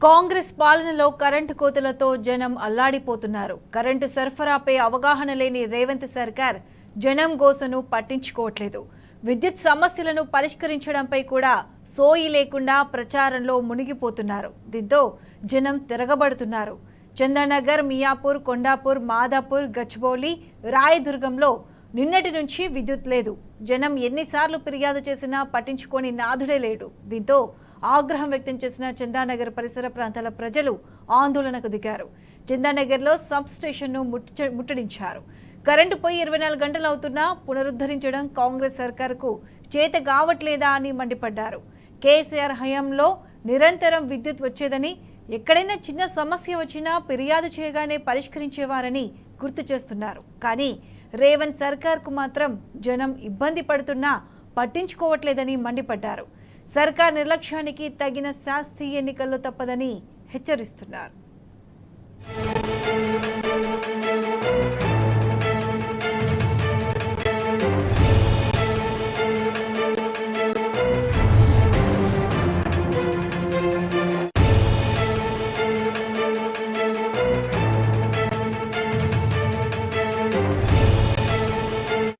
కాంగ్రెస్ పాలనలో కరెంటు కోతలతో జనం అల్లాడిపోతున్నారు. కరెంటు సరఫరాపై అవగాహన లేని రేవంత్ సర్కార్ జనం గోసను పట్టించుకోవట్లేదు. విద్యుత్ సమస్యలను పరిష్కరించడంపై కూడా సోయి లేకుండా ప్రచారంలో మునిగిపోతున్నారు. దీంతో జనం తిరగబడుతున్నారు. చంద్రనగర్, మియాపూర్, కొండాపూర్, మాదాపూర్, గచ్చిబౌలి, రాయదుర్గంలో నిన్నటి నుంచి విద్యుత్ లేదు. జనం ఎన్నిసార్లు ఫిర్యాదు చేసినా పట్టించుకొని నాథుడే లేడు. దీంతో ఆగ్రహం వ్యక్తం చేసిన చందానగర్ పరిసర ప్రాంతాల ప్రజలు ఆందోళనకు దిగారు. చందానగర్లో సబ్ స్టేషన్ను ముట్టడించారు. కరెంటు పోయి 24 గంటలు అవుతున్నా పునరుద్ధరించడం కాంగ్రెస్ సర్కారుకు చేత కావట్లేదా అని మండిపడ్డారు. కేసీఆర్ హయాంలో నిరంతరం విద్యుత్ వచ్చేదని, ఎక్కడైనా చిన్న సమస్య వచ్చినా ఫిర్యాదు చేయగానే పరిష్కరించేవారని గుర్తు చేస్తున్నారు. కానీ రేవంత్ సర్కార్కు మాత్రం జనం ఇబ్బంది పడుతున్నా పట్టించుకోవట్లేదని మండిపడ్డారు. సర్కార్ నిర్లక్ష్యానికి తగిన శాస్తి ఎన్నికల్లో తప్పదని హెచ్చరిస్తున్నారు.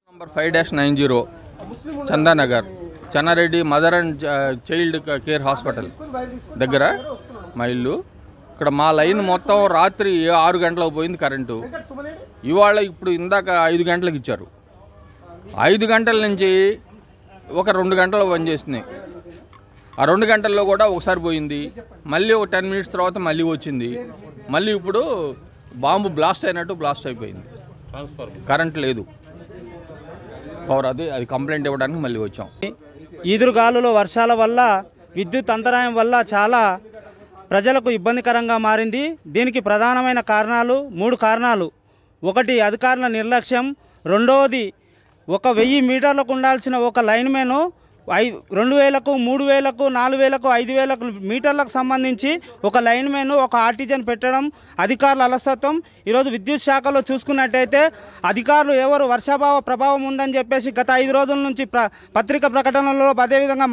Number 5-90 Chandanagar Chennareddy mother and child care hospital దగ్గర మా ఇల్లు. ఇక్కడ మా లైన్ మొత్తం రాత్రి 6 గంటలకు పోయింది కరెంటు. ఇవాళ ఇప్పుడు ఇందాక 5 గంటలకు ఇచ్చారు. 5 గంటల నుంచి ఒక 2 గంటలు పనిచేస్తున్నాయి. ఆ 2 గంటల్లో కూడా ఒకసారి పోయింది, మళ్ళీ ఒక 10 మినిట్స్ తర్వాత మళ్ళీ వచ్చింది. మళ్ళీ ఇప్పుడు బాంబు బ్లాస్ట్ అయినట్టు బ్లాస్ట్ అయిపోయింది. కరెంట్ లేదు, పవర్ అది కంప్లైంట్ ఇవ్వడానికి మళ్ళీ వచ్చాం. ఈదురుగాలులో వర్షాల వల్ల విద్యుత్ అంతరాయం వల్ల చాలా ప్రజలకు ఇబ్బందికరంగా మారింది. దీనికి ప్రధానమైన కారణాలు 3 కారణాలు. ఒకటి అధికారుల నిర్లక్ష్యం, రెండవది 1000 మీటర్లకు ఉండాల్సిన ఒక లైన్మెన్ 2000కు, 3000కు, 4000కు, 5000 మీటర్లకు సంబంధించి ఒక లైన్మెన్, ఒక ఆర్టిజన్ పెట్టడం, అధికారుల అలసత్వం. ఈరోజు విద్యుత్ శాఖలో చూసుకున్నట్టయితే అధికారులు ఎవరు వర్షాభావ ప్రభావం ఉందని చెప్పేసి గత 5 రోజుల నుంచి పత్రిక ప్రకటనలో, అదేవిధంగా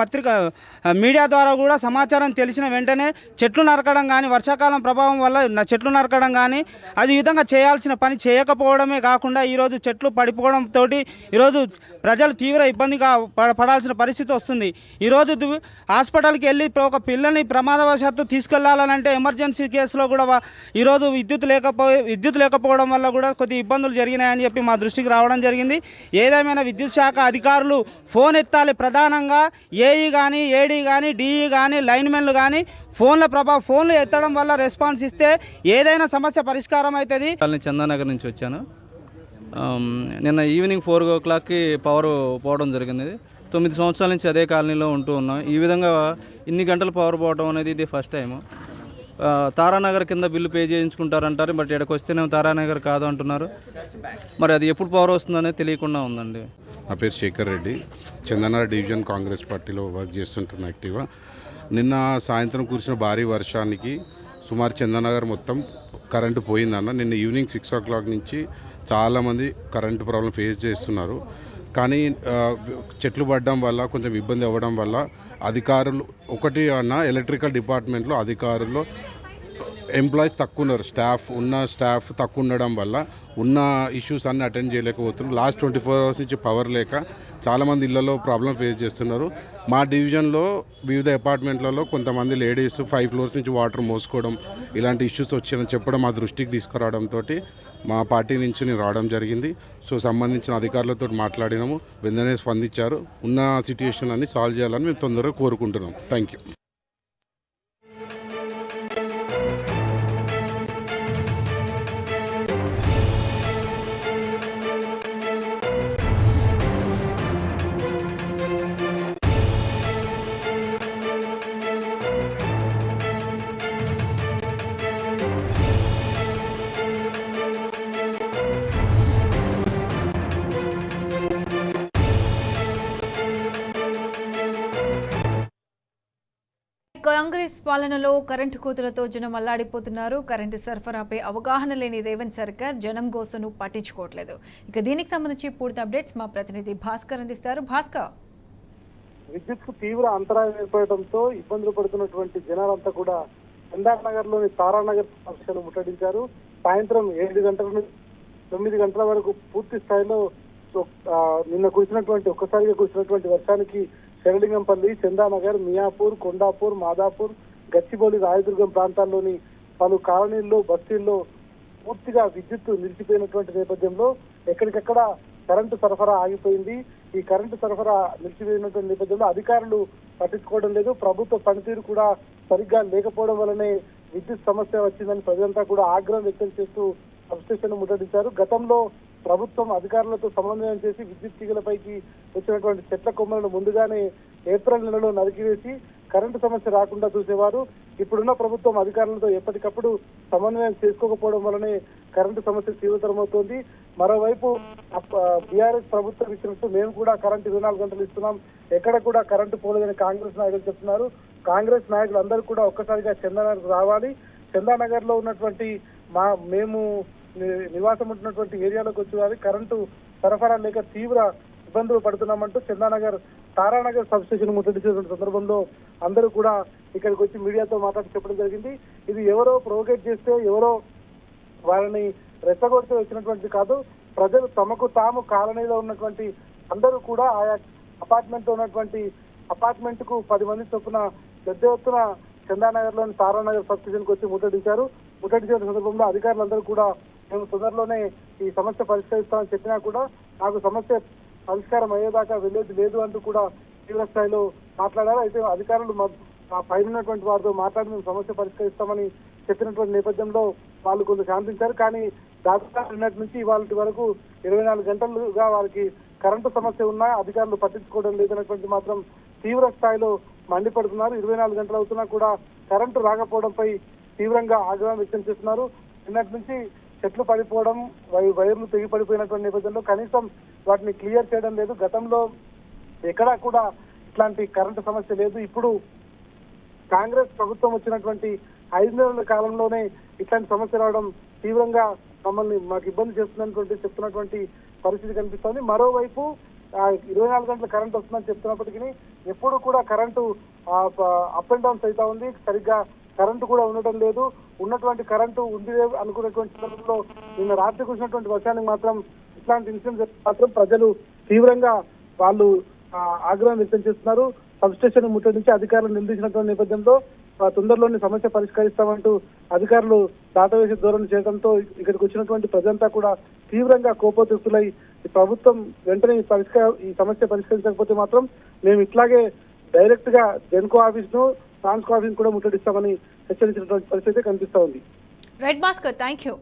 మీడియా ద్వారా కూడా సమాచారం తెలిసిన వెంటనే చెట్లు నరకడం కానీ, వర్షాకాలం ప్రభావం వల్ల చెట్లు నరకడం కానీ, అది విధంగా చేయాల్సిన పని చేయకపోవడమే కాకుండా ఈరోజు చెట్లు పడిపోవడంతో ఈరోజు ప్రజలు తీవ్ర ఇబ్బందిగా పడాల్సిన పరిస్థితి వస్తుంది. ఈరోజు హాస్పిటల్కి వెళ్ళి ఒక పిల్లని ప్రమాదవశాత్తు తీసుకెళ్లాలంటే ఎమర్జెన్సీ కేసులో కూడా ఈరోజు విద్యుత్ లేకపోవడం వల్ల కూడా కొద్ది ఇబ్బందులు జరిగినాయని చెప్పి మా దృష్టికి రావడం జరిగింది. ఏదేమైనా విద్యుత్ శాఖ అధికారులు ఫోన్ ఎత్తాలి. ప్రధానంగా ఏఈ కానీ, ఏడీ కానీ, డిఈ కానీ, లైన్మెన్లు కానీ ఫోన్లు ఎత్తడం వల్ల రెస్పాన్స్ ఇస్తే ఏదైనా సమస్య పరిష్కారం అవుతుంది. చందానగర్ నుంచి వచ్చాను. నిన్న ఈవినింగ్ 4 o'clockకి పవర్ పోవడం జరిగింది. 9 సంవత్సరాల నుంచి అదే కాలనీలో ఉంటూ ఉన్నాం. ఈ విధంగా ఇన్ని గంటలు పవర్ పోవడం అనేది ఇది ఫస్ట్ టైము. తారానగర్ కింద బిల్లు పే చేయించుకుంటారంటారు, బట్ ఇక్కడికి వస్తేనే తారానగర్ కాదు అంటున్నారు. మరి అది ఎప్పుడు పవర్ వస్తుందనేది తెలియకుండా ఉందండి. నా పేరు శేఖర్ రెడ్డి, చందనగర్ డివిజన్ కాంగ్రెస్ పార్టీలో వర్క్ చేస్తుంటున్నా యాక్టివ్గా. నిన్న సాయంత్రం కురిసిన భారీ వర్షానికి సుమారు చందనగర్ మొత్తం కరెంటు పోయిందన్న. నిన్న ఈవినింగ్ 6 o'clock నుంచి చాలామంది కరెంటు ప్రాబ్లం ఫేస్ చేస్తున్నారు. కానీ చెట్లు పడడం వల్ల కొంచెం ఇబ్బంది అవ్వడం వల్ల అధికారులు ఒకటి అన్న ఎలక్ట్రికల్ డిపార్ట్మెంట్లో అధికారులు ఎంప్లాయీస్ తక్కువ ఉన్నారు. స్టాఫ్ తక్కువ ఉండడం వల్ల ఉన్న ఇష్యూస్ అన్నీ అటెండ్ చేయలేకపోతున్నారు. లాస్ట్ 24 hours నుంచి పవర్ లేక చాలామంది ఇళ్లలో ప్రాబ్లం ఫేస్ చేస్తున్నారు. మా డివిజన్లో వివిధ అపార్ట్మెంట్లలో కొంతమంది లేడీస్ 5 floors నుంచి వాటర్ మోసుకోవడం ఇలాంటి ఇష్యూస్ వచ్చాయని చెప్పడం మా దృష్టికి తీసుకురావడంతో మా పార్టీ నుంచి నేను రావడం జరిగింది. సో సంబంధించిన అధికారులతో మాట్లాడినాము, వెంటనే స్పందించారు. ఉన్న సిచ్యుయేషన్ అన్ని సాల్వ్ చేయాలని మేము తొందరగా కోరుకుంటున్నాం. Thank you. కాంగ్రెస్ పాలనలో కరెంటు కోతలతో జనం అల్లాడిపోతున్నారు. కరెంటు సరఫరాపై అవగాహన లేని రేవంత్ సర్కార్ జనం గోసను పట్టించుకోవట్లేదు. ఇక దీనికి సంబంధించి పూర్తి అప్డేట్స్ మా ప్రతినిధి భాస్కర్ అందిస్తారు. భాస్కర్, విద్యుత్ తీవ్ర అంతరాయం ఏర్పడటంతో ఇబ్బందులు పడుతున్నటువంటి జనాలంతా కూడా చందానగర్ లోని తారానగర్ సమస్యను ముట్టడించారు. సాయంత్రం 7 గంటల నుంచి 9 గంటల వరకు పూర్తి స్థాయిలో నిన్న ఒక్కసారిగా కురిసినటువంటి వర్షానికి శరలింగంపల్లి, చందానగర్, మియాపూర్, కొండాపూర్, మాదాపూర్, గచ్చిబౌలి, రాయదుర్గం ప్రాంతాల్లోని పలు కాలనీల్లో, బస్తీల్లో పూర్తిగా విద్యుత్ నిలిచిపోయినటువంటి నేపథ్యంలో ఎక్కడికక్కడ కరెంటు సరఫరా ఆగిపోయింది. ఈ కరెంటు సరఫరా నిలిచిపోయినటువంటి నేపథ్యంలో అధికారులు పట్టించుకోవడం లేదు. ప్రభుత్వ పనితీరు కూడా సరిగ్గా లేకపోవడం వల్లనే విద్యుత్ సమస్య వచ్చిందని ప్రజలంతా కూడా ఆగ్రహం వ్యక్తం చేస్తూ సబ్స్టేషన్ ముట్టడించారు. గతంలో ప్రభుత్వం అధికారులతో సమన్వయం చేసి విద్యుత్ తీగలపైకి వచ్చినటువంటి చెట్ల కొమ్మలను ముందుగానే ఏప్రిల్ నెలలో నరికివేసి కరెంటు సమస్య రాకుండా చూసేవారు. ఇప్పుడున్న ప్రభుత్వం అధికారులతో ఎప్పటికప్పుడు సమన్వయం చేసుకోకపోవడం వల్లనే కరెంటు సమస్య తీవ్రతరమవుతోంది. మరోవైపు బీఆర్ఎస్ ప్రభుత్వం ఇచ్చినట్టు మేము కూడా కరెంటు 24 గంటలు ఇస్తున్నాం, ఎక్కడ కూడా కరెంటు పోలేదని కాంగ్రెస్ నాయకులు చెప్తున్నారు. కాంగ్రెస్ నాయకులు అందరూ కూడా ఒక్కసారిగా చందానగర్ రావాలి. చందానగర్ లో ఉన్నటువంటి మేము నివాసం ఉంటున్నటువంటి ఏరియాలోకి వచ్చి కరెంటు సరఫరా లేక తీవ్ర ఇబ్బందులు పడుతున్నామంటూ చందానగర్ తారానగర్ సబ్స్టేషన్ ముట్టడించినటువంటి సందర్భంలో అందరూ కూడా ఇక్కడికి వచ్చి మీడియాతో మాట్లాడి చెప్పడం జరిగింది. ఇది ఎవరో ప్రొవోకేట్ చేస్తే, ఎవరో వాళ్ళని రెచ్చగొడితే వచ్చినటువంటి కాదు. ప్రజలు తమకు తాము కాలనీలో ఉన్నటువంటి అందరూ కూడా ఆయా అపార్ట్మెంట్ లో ఉన్నటువంటి అపార్ట్మెంట్ కు 10 మంది చొప్పున పెద్ద ఎత్తున చందానగర్ లోని తారానగర్ సబ్స్టేషన్ కు వచ్చి ముట్టడించారు. ముట్టడించిన సందర్భంలో అధికారులందరూ కూడా మేము తొందరలోనే ఈ సమస్య పరిష్కరిస్తామని చెప్పినా కూడా నాకు సమస్య పరిష్కారం అయ్యేదాకా వెళ్ళేది లేదు అంటూ కూడా తీవ్ర స్థాయిలో మాట్లాడారు. అయితే అధికారులు పైన ఉన్నటువంటి వారితో మాట్లాడి మేము సమస్య పరిష్కరిస్తామని చెప్పినటువంటి నేపథ్యంలో వాళ్ళు కొంత శాంతించారు. కానీ దాదాపు నిన్నటి నుంచి ఇవాళ వరకు 24 గంటలుగా వారికి కరెంటు సమస్య ఉన్నా అధికారులు పట్టించుకోవడం లేదనేటువంటి మాత్రం తీవ్ర స్థాయిలో మండిపడుతున్నారు. 24 గంటలు అవుతున్నా కూడా కరెంటు రాకపోవడంపై తీవ్రంగా ఆగ్రహం వ్యక్తం చేస్తున్నారు. నిన్నటి నుంచి చెట్లు పడిపోవడం, వైర్లు తెగి పడిపోయినటువంటి నేపథ్యంలో కనీసం వాటిని క్లియర్ చేయడం లేదు. గతంలో ఎక్కడా కూడా ఇట్లాంటి కరెంటు సమస్య లేదు. ఇప్పుడు కాంగ్రెస్ ప్రభుత్వం వచ్చినటువంటి 5 నెలల కాలంలోనే ఇట్లాంటి సమస్య రావడం తీవ్రంగా మాకు ఇబ్బంది చేస్తున్నటువంటి చెప్తున్నటువంటి పరిస్థితి కనిపిస్తోంది. మరోవైపు 24 గంటల కరెంట్ వస్తుందని చెప్తున్నప్పటికీ ఎప్పుడు కూడా కరెంటు అప్ అండ్ డౌన్స్ అవుతా ఉంది. సరిగ్గా కరెంటు కూడా ఉండటం లేదు. ఉన్నటువంటి కరెంటు ఉంది అనుకున్నటువంటి సందర్భంలో నిన్న రాత్రి కురిసినటువంటి వర్షానికి మాత్రం ఇట్లాంటి ఇన్సిడెంట్స్ మాత్రం ప్రజలు తీవ్రంగా వాళ్ళు ఆగ్రహం వ్యక్తం చేస్తున్నారు. సబ్స్టేషన్ ముట్టడించి అధికారులు నిలదీసినటువంటి నేపథ్యంలో తొందరలోని సమస్య పరిష్కరిస్తామంటూ అధికారులు దాటవేసే ధోరణి చేయడంతో ఇక్కడికి వచ్చినటువంటి ప్రజలంతా కూడా తీవ్రంగా కోపోద్రిక్తులై ప్రభుత్వం వెంటనే ఈ సమస్య పరిష్కరించకపోతే మాత్రం మేము ఇట్లాగే డైరెక్ట్ గా జెన్కో ఆఫీస్ ను, ట్రాన్స్కో ఆఫీస్ కూడా ముట్టడిస్తామని హెచ్చరించినటువంటి పరిస్థితి కనిపిస్తా ఉంది. Right Bhaskar, thank you.